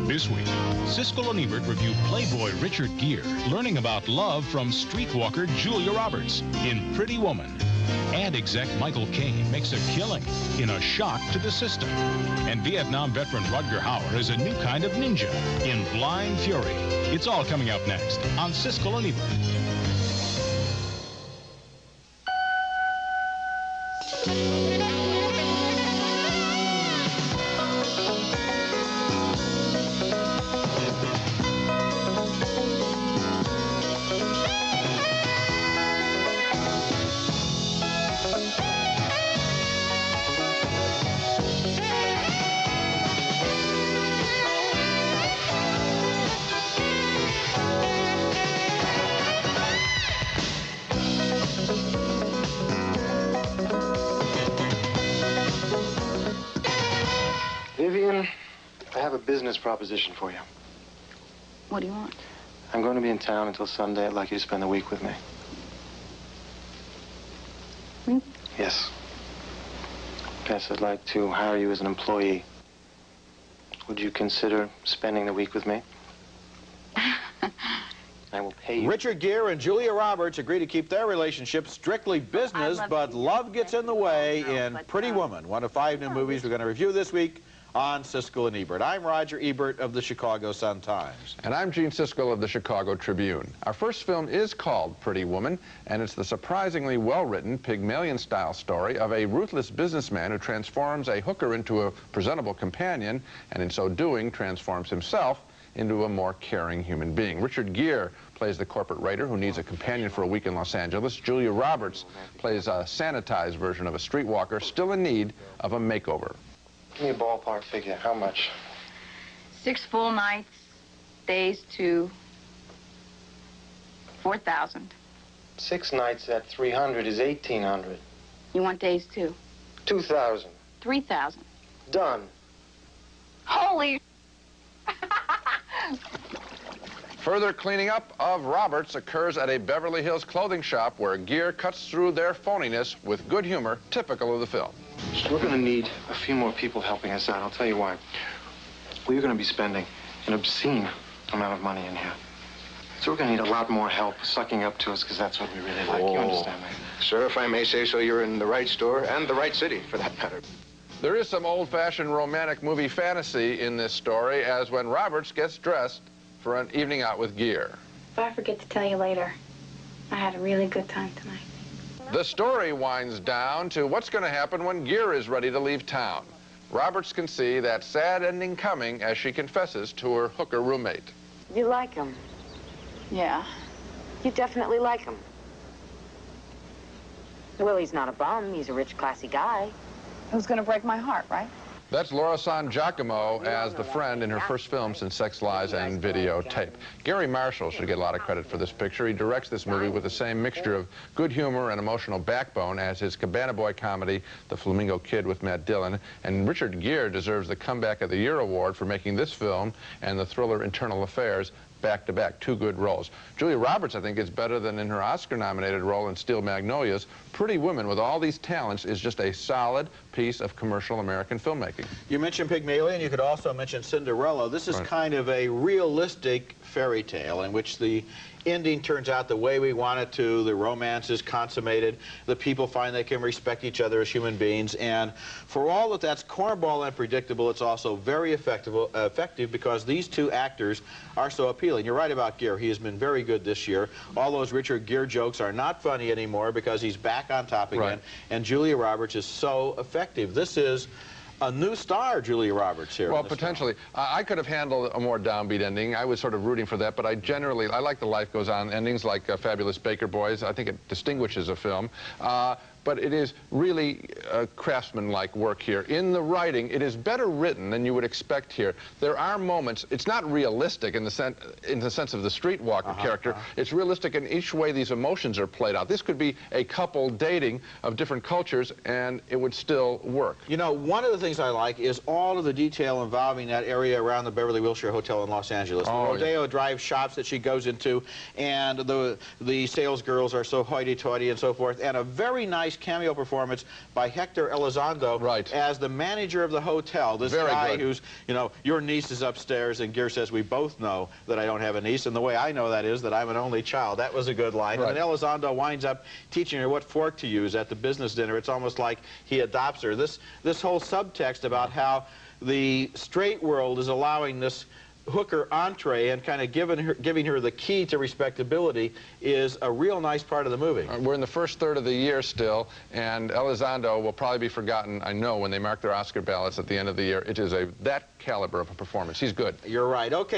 This week, Siskel and Ebert review Playboy Richard Gere, learning about love from streetwalker Julia Roberts in Pretty Woman. Ad exec Michael Caine makes a killing in a shock to the system. And Vietnam veteran Rutger Hauer is a new kind of ninja in Blind Fury. It's all coming up next on Siskel and Ebert. Vivian, I have a business proposition for you. What do you want? I'm going to be in town until Sunday. I'd like you to spend the week with me. Me? Yes. Yes, I'd like to hire you as an employee. Would you consider spending the week with me? I will pay you. Richard Gere and Julia Roberts agree to keep their relationship strictly business, but love gets in the way in Pretty Woman, one of 5 new movies we're going to review this week on Siskel and Ebert. I'm Roger Ebert of the Chicago Sun-Times. And I'm Gene Siskel of the Chicago Tribune. Our first film is called Pretty Woman, and it's the surprisingly well-written Pygmalion-style story of a ruthless businessman who transforms a hooker into a presentable companion, and in so doing transforms himself into a more caring human being. Richard Gere plays the corporate writer who needs a companion for a week in Los Angeles. Julia Roberts plays a sanitized version of a streetwalker still in need of a makeover. Give me a ballpark figure. How much? 6 full nights, days to 4,000. 6 nights at 300 is 1,800. You want days too? 2,000. 3,000. Done. Holy! Further cleaning up of Roberts occurs at a Beverly Hills clothing shop where Gere cuts through their phoniness with good humor typical of the film. We're going to need a few more people helping us out. I'll tell you why. We're going to be spending an obscene amount of money in here. So we're going to need a lot more help sucking up to us, because that's what we really like. You understand me? Sir, if I may say so, you're in the right store and the right city, for that matter. There is some old-fashioned romantic movie fantasy in this story, as when Roberts gets dressed for an evening out with Gere. If I forget to tell you later, I had a really good time tonight. The story winds down to what's going to happen when Gere is ready to leave town. Roberts can see that sad ending coming as she confesses to her hooker roommate. You like him? Yeah. You definitely like him. Well, he's not a bum. He's a rich, classy guy. Who's gonna break my heart, right? That's Laura San Giacomo as the friend in her first film since Sex, Lies, and Videotape. Gary Marshall should get a lot of credit for this picture. He directs this movie with the same mixture of good humor and emotional backbone as his Cabana Boy comedy, The Flamingo Kid with Matt Dillon. And Richard Gere deserves the Comeback of the Year award for making this film and the thriller Internal Affairs back-to-back, 2 good roles. Julia Roberts, I think, is better than in her Oscar-nominated role in Steel Magnolias. Pretty Woman, with all these talents, is just a solid piece of commercial American filmmaking. You mentioned Pygmalion, you could also mention Cinderella. This is kind of a realistic fairy tale in which the ending turns out the way we want it to, the romance is consummated, the people find they can respect each other as human beings, and for all that that's cornball and predictable, it's also very effective because these 2 actors are so appealing. You're right about Gere. He has been very good this year. All those Richard Gere jokes are not funny anymore because he's back on top again, and Julia Roberts is so effective. This is a new star, Julia Roberts, here. Well, potentially. I could have handled a more downbeat ending. I was sort of rooting for that, but I like the Life Goes On endings, like Fabulous Baker Boys. I think it distinguishes a film. But it is really craftsman-like work here. In the writing, it is better written than you would expect here. There are moments, it's not realistic in the sense of the streetwalker character. It's realistic in each way these emotions are played out. This could be a couple dating of different cultures, and it would still work. You know, one of the things I like is all of the detail involving that area around the Beverly Wilshire Hotel in Los Angeles. The Rodeo Drive shops that she goes into, and the sales girls are so hoity-toity and so forth, and a very nice cameo performance by Hector Elizondo as the manager of the hotel. This guy who's, you know, your niece is upstairs, and Gere says, we both know that I don't have a niece, and the way I know that is that I'm an only child. That was a good line. And then Elizondo winds up teaching her what fork to use at the business dinner. It's almost like he adopts her. This whole subtext about how the straight world is allowing this hooker entree and kind of giving her the key to respectability is a real nice part of the movie. We're in the first third of the year still, and Elizondo will probably be forgotten, I know, when they mark their Oscar ballots at the end of the year. It is that caliber of a performance. He's good. You're right. Okay.